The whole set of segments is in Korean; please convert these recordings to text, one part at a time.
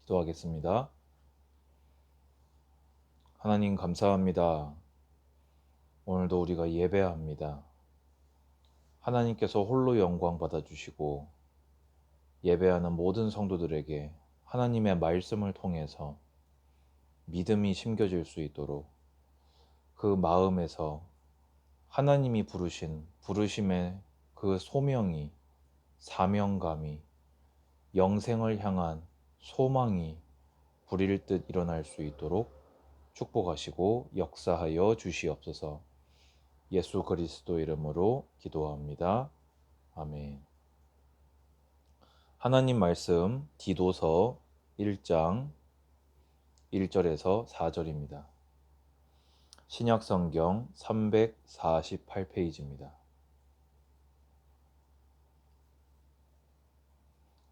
기도하겠습니다. 하나님 감사합니다. 오늘도 우리가 예배합니다. 하나님께서 홀로 영광 받아주시고 예배하는 모든 성도들에게 하나님의 말씀을 통해서 믿음이 심겨질 수 있도록 그 마음에서 하나님이 부르신 부르심의 그 소명이 사명감이 영생을 향한 소망이 불일 듯 일어날 수 있도록 축복하시고 역사하여 주시옵소서. 예수 그리스도 이름으로 기도합니다. 아멘. 하나님 말씀 디도서 1장 1절에서 4절입니다. 신약 성경 348페이지입니다.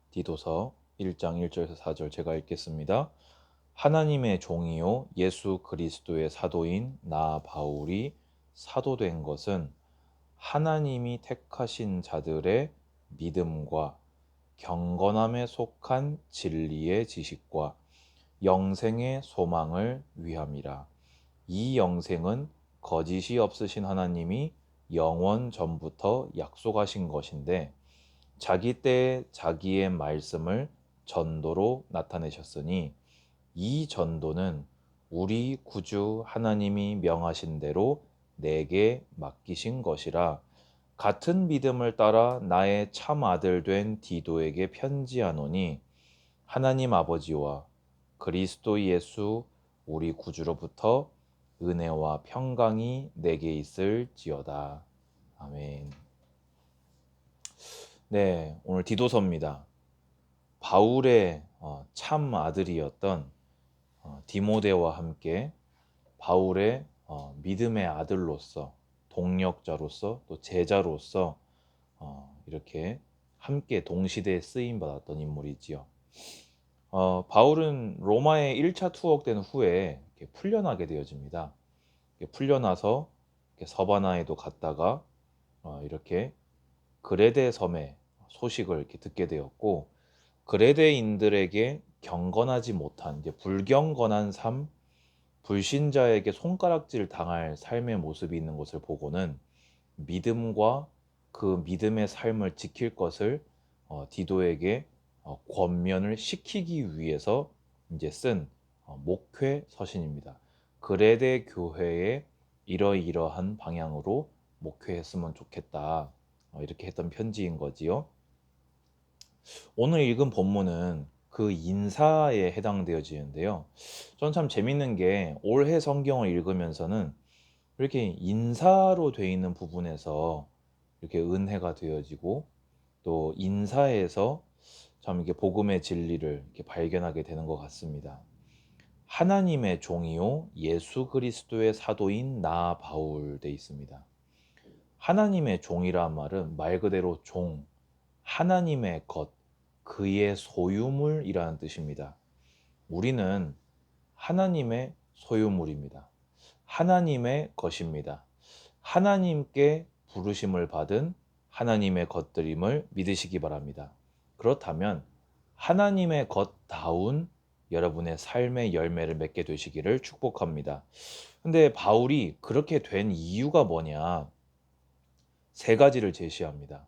디도서 1장 1절에서 4절 제가 읽겠습니다. 하나님의 종이요 예수 그리스도의 사도인 나 바울이 사도된 것은 하나님이 택하신 자들의 믿음과 경건함에 속한 진리의 지식과 영생의 소망을 위함이라. 이 영생은 거짓이 없으신 하나님이 영원 전부터 약속하신 것인데 자기 때에 자기의 말씀을 전도로 나타내셨으니 이 전도는 우리 구주 하나님이 명하신 대로 내게 맡기신 것이라. 같은 믿음을 따라 나의 참 아들 된 디도에게 편지하노니 하나님 아버지와 그리스도 예수 우리 구주로부터 은혜와 평강이 내게 있을지어다. 아멘. 네, 오늘 디도서입니다. 바울의 참 아들이었던 디모데와 함께 바울의 믿음의 아들로서 동력자로서 또 제자로서 이렇게 함께 동시대에 쓰임 받았던 인물이지요. 바울은 로마에 1차 투옥된 후에 이렇게 풀려나게 되어집니다. 이렇게 풀려나서 이렇게 서바나에도 갔다가 이렇게 그레데 섬의 소식을 이렇게 듣게 되었고 그레데인들에게 경건하지 못한 이제 불경건한 삶, 불신자에게 손가락질 당할 삶의 모습이 있는 것을 보고는 믿음과 그 믿음의 삶을 지킬 것을 디도에게 권면을 시키기 위해서 이제 쓴 목회 서신입니다. 그레데 교회에 이러이러한 방향으로 목회했으면 좋겠다. 이렇게 했던 편지인 거지요. 오늘 읽은 본문은 그 인사에 해당되어지는데요. 저는 참 재밌는 게 올해 성경을 읽으면서는 이렇게 인사로 되어 있는 부분에서 이렇게 은혜가 되어지고 또 인사에서 참 이게 복음의 진리를 이렇게 발견하게 되는 것 같습니다. 하나님의 종이요 예수 그리스도의 사도인 나 바울 돼 있습니다. 하나님의 종이란 말은 말 그대로 종, 하나님의 것, 그의 소유물이라는 뜻입니다. 우리는 하나님의 소유물입니다. 하나님의 것입니다. 하나님께 부르심을 받은 하나님의 것들임을 믿으시기 바랍니다. 그렇다면 하나님의 것다운 여러분의 삶의 열매를 맺게 되시기를 축복합니다. 근데 바울이 그렇게 된 이유가 뭐냐? 세 가지를 제시합니다.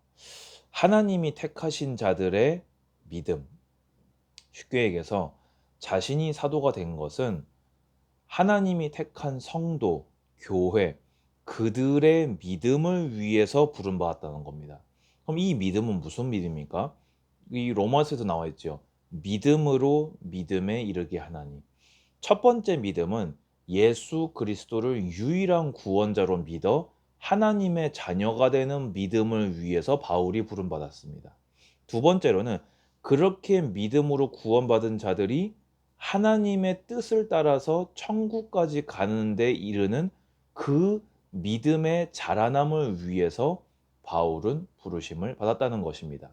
하나님이 택하신 자들의 믿음. 쉽게 얘기해서 자신이 사도가 된 것은 하나님이 택한 성도, 교회, 그들의 믿음을 위해서 부름받았다는 겁니다. 그럼 이 믿음은 무슨 믿음입니까? 이 로마서에도 나와 있죠. 믿음으로 믿음에 이르게 하나니. 첫 번째 믿음은 예수 그리스도를 유일한 구원자로 믿어 하나님의 자녀가 되는 믿음을 위해서 바울이 부름받았습니다. 두 번째로는 그렇게 믿음으로 구원받은 자들이 하나님의 뜻을 따라서 천국까지 가는데 이르는 그 믿음의 자라남을 위해서 바울은 부르심을 받았다는 것입니다.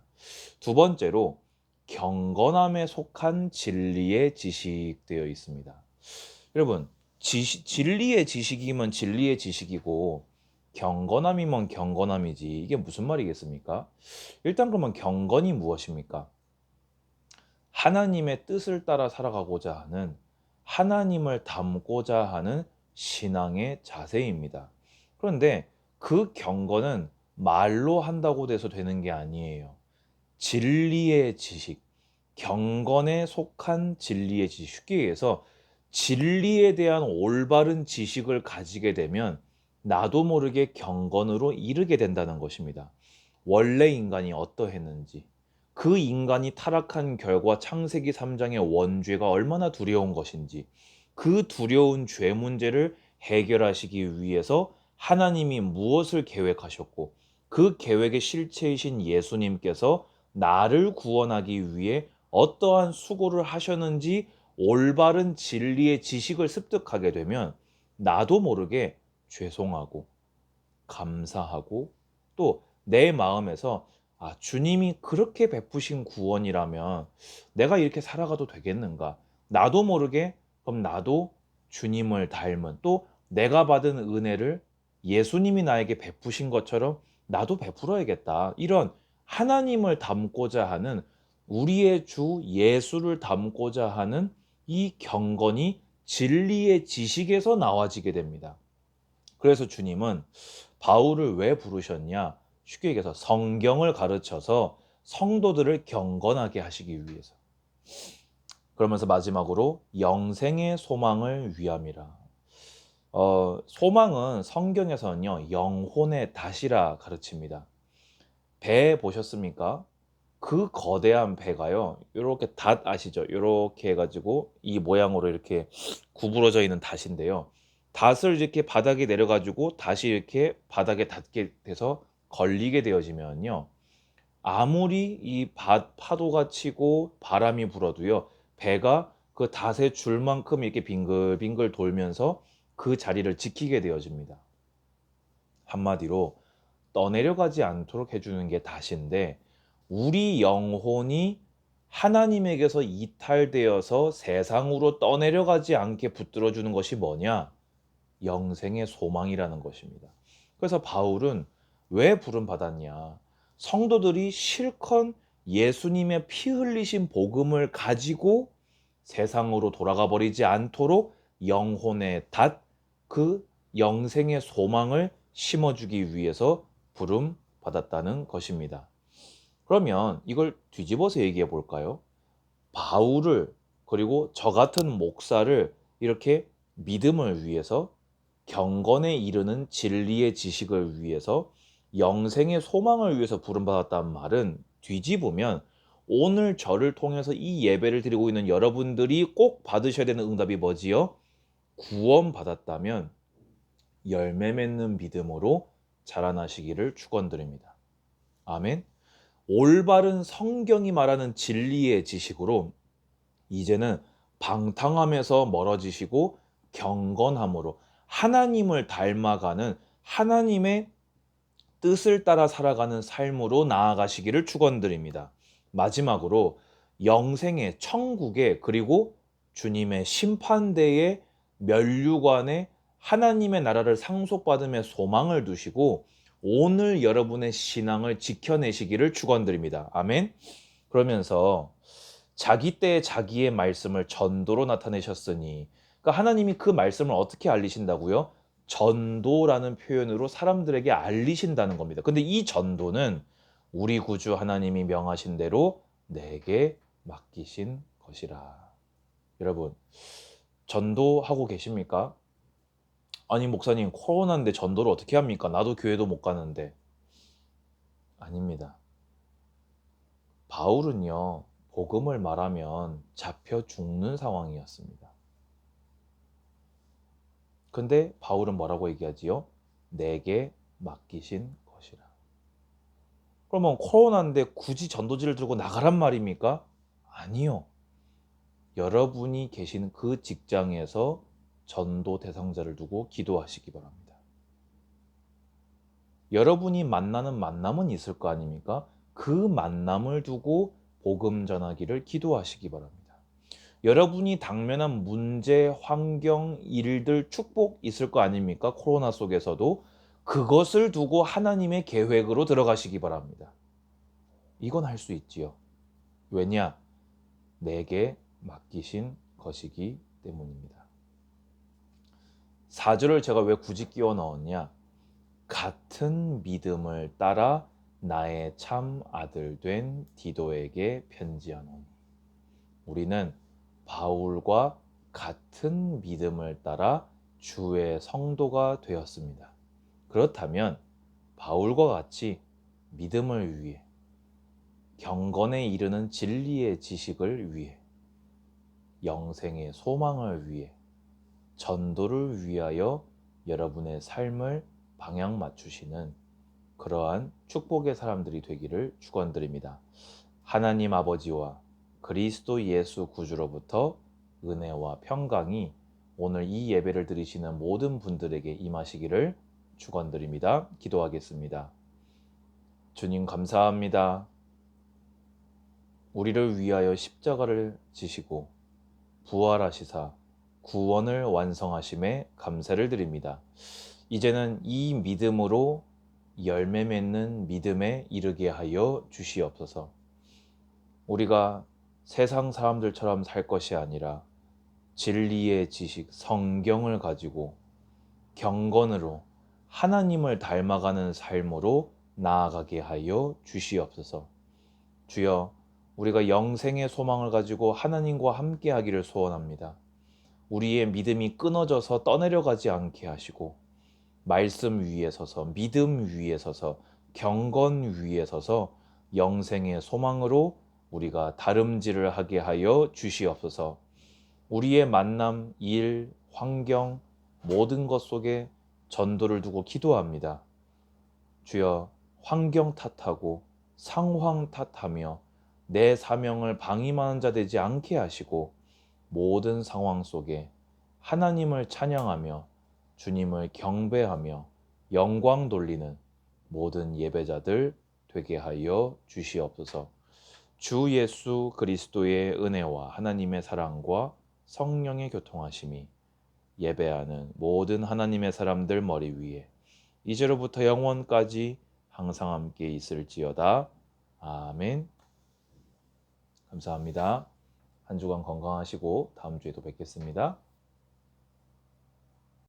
두 번째로 경건함에 속한 진리의 지식되어 있습니다. 여러분, 진리의 지식이면 진리의 지식이고 경건함이면 경건함이지 이게 무슨 말이겠습니까? 일단 그러면 경건이 무엇입니까? 하나님의 뜻을 따라 살아가고자 하는, 하나님을 닮고자 하는 신앙의 자세입니다. 그런데 그 경건은 말로 한다고 돼서 되는 게 아니에요. 진리의 지식, 경건에 속한 진리의 지식, 쉽게 얘기해서 진리에 대한 올바른 지식을 가지게 되면 나도 모르게 경건으로 이르게 된다는 것입니다. 원래 인간이 어떠했는지, 그 인간이 타락한 결과 창세기 3장의 원죄가 얼마나 두려운 것인지, 그 두려운 죄 문제를 해결하시기 위해서 하나님이 무엇을 계획하셨고, 그 계획의 실체이신 예수님께서 나를 구원하기 위해 어떠한 수고를 하셨는지 올바른 진리의 지식을 습득하게 되면 나도 모르게 죄송하고 감사하고, 또 내 마음에서 주님이 그렇게 베푸신 구원이라면 내가 이렇게 살아가도 되겠는가? 나도 모르게 그럼 나도 주님을 닮은, 또 내가 받은 은혜를 예수님이 나에게 베푸신 것처럼 나도 베풀어야겠다. 이런 하나님을 닮고자 하는, 우리의 주 예수를 닮고자 하는 이 경건이 진리의 지식에서 나와지게 됩니다. 그래서 주님은 바울을 왜 부르셨냐? 쉽게 얘기해서 성경을 가르쳐서 성도들을 경건하게 하시기 위해서. 그러면서 마지막으로 영생의 소망을 위함이라. 소망은 성경에서는요, 영혼의 닷이라 가르칩니다. 배 보셨습니까? 그 거대한 배가요, 이렇게 닷 아시죠? 이렇게 해가지고 이 모양으로 이렇게 구부러져 있는 닷인데요. 닷을 이렇게 바닥에 내려가지고 다시 이렇게 바닥에 닿게 돼서 걸리게 되어지면요, 아무리 이 파도가 치고 바람이 불어도요, 배가 그 닷의 줄만큼 이렇게 빙글빙글 돌면서 그 자리를 지키게 되어집니다. 한마디로 떠내려가지 않도록 해주는 게 닷인데, 우리 영혼이 하나님에게서 이탈되어서 세상으로 떠내려가지 않게 붙들어주는 것이 뭐냐? 영생의 소망이라는 것입니다. 그래서 바울은 왜 부름받았냐? 성도들이 실컷 예수님의 피 흘리신 복음을 가지고 세상으로 돌아가 버리지 않도록 영혼의 닷, 그 영생의 소망을 심어주기 위해서 부름받았다는 것입니다. 그러면 이걸 뒤집어서 얘기해 볼까요? 바울을, 그리고 저 같은 목사를 이렇게 믿음을 위해서, 경건에 이르는 진리의 지식을 위해서, 영생의 소망을 위해서 부름받았다는 말은 뒤집으면 오늘 저를 통해서 이 예배를 드리고 있는 여러분들이 꼭 받으셔야 되는 응답이 뭐지요? 구원받았다면 열매 맺는 믿음으로 자라나시기를 축원드립니다. 아멘. 올바른 성경이 말하는 진리의 지식으로 이제는 방탕함에서 멀어지시고 경건함으로 하나님을 닮아가는, 하나님의 뜻을 따라 살아가는 삶으로 나아가시기를 축원드립니다. 마지막으로 영생의 천국에, 그리고 주님의 심판대의 면류관에 하나님의 나라를 상속받음의 소망을 두시고 오늘 여러분의 신앙을 지켜내시기를 축원드립니다. 아멘. 그러면서 자기 때에 자기의 말씀을 전도로 나타내셨으니, 그러니까 하나님이 그 말씀을 어떻게 알리신다고요? 전도라는 표현으로 사람들에게 알리신다는 겁니다. 근데 이 전도는 우리 구주 하나님이 명하신 대로 내게 맡기신 것이라. 여러분, 전도하고 계십니까? 아니 목사님, 코로나인데 전도를 어떻게 합니까? 나도 교회도 못 가는데. 아닙니다. 바울은요, 복음을 말하면 잡혀 죽는 상황이었습니다. 근데 바울은 뭐라고 얘기하지요? 내게 맡기신 것이라. 그러면 코로나인데 굳이 전도지를 들고 나가란 말입니까? 아니요. 여러분이 계신 그 직장에서 전도 대상자를 두고 기도하시기 바랍니다. 여러분이 만나는 만남은 있을 거 아닙니까? 그 만남을 두고 복음 전하기를 기도하시기 바랍니다. 여러분이 당면한 문제, 환경, 일들, 축복 있을 거 아닙니까? 코로나 속에서도 그것을 두고 하나님의 계획으로 들어가시기 바랍니다. 이건 할 수 있지요. 왜냐? 내게 맡기신 것이기 때문입니다. 4절을 제가 왜 굳이 끼워 넣었냐? 같은 믿음을 따라 나의 참 아들 된 디도에게 편지하노니. 우리는 바울과 같은 믿음을 따라 주의 성도가 되었습니다. 그렇다면 바울과 같이 믿음을 위해, 경건에 이르는 진리의 지식을 위해, 영생의 소망을 위해, 전도를 위하여 여러분의 삶을 방향 맞추시는 그러한 축복의 사람들이 되기를 축원드립니다. 하나님 아버지와 그리스도 예수 구주로부터 은혜와 평강이 오늘 이 예배를 드리시는 모든 분들에게 임하시기를 축원드립니다. 기도하겠습니다. 주님 감사합니다. 우리를 위하여 십자가를 지시고 부활하시사 구원을 완성하심에 감사를 드립니다. 이제는 이 믿음으로 열매 맺는 믿음에 이르게 하여 주시옵소서. 우리가 세상 사람들처럼 살 것이 아니라 진리의 지식, 성경을 가지고 경건으로 하나님을 닮아가는 삶으로 나아가게 하여 주시옵소서. 주여, 우리가 영생의 소망을 가지고 하나님과 함께 하기를 소원합니다. 우리의 믿음이 끊어져서 떠내려가지 않게 하시고 말씀 위에 서서, 믿음 위에 서서, 경건 위에 서서 영생의 소망으로 우리가 다름질을 하게 하여 주시옵소서. 우리의 만남, 일, 환경, 모든 것 속에 전도를 두고 기도합니다. 주여, 환경 탓하고 상황 탓하며 내 사명을 방임하는 자 되지 않게 하시고 모든 상황 속에 하나님을 찬양하며 주님을 경배하며 영광 돌리는 모든 예배자들 되게 하여 주시옵소서. 주 예수 그리스도의 은혜와 하나님의 사랑과 성령의 교통하심이 예배하는 모든 하나님의 사람들 머리 위에 이제로부터 영원까지 항상 함께 있을지어다. 아멘. 감사합니다. 한 주간 건강하시고 다음 주에도 뵙겠습니다.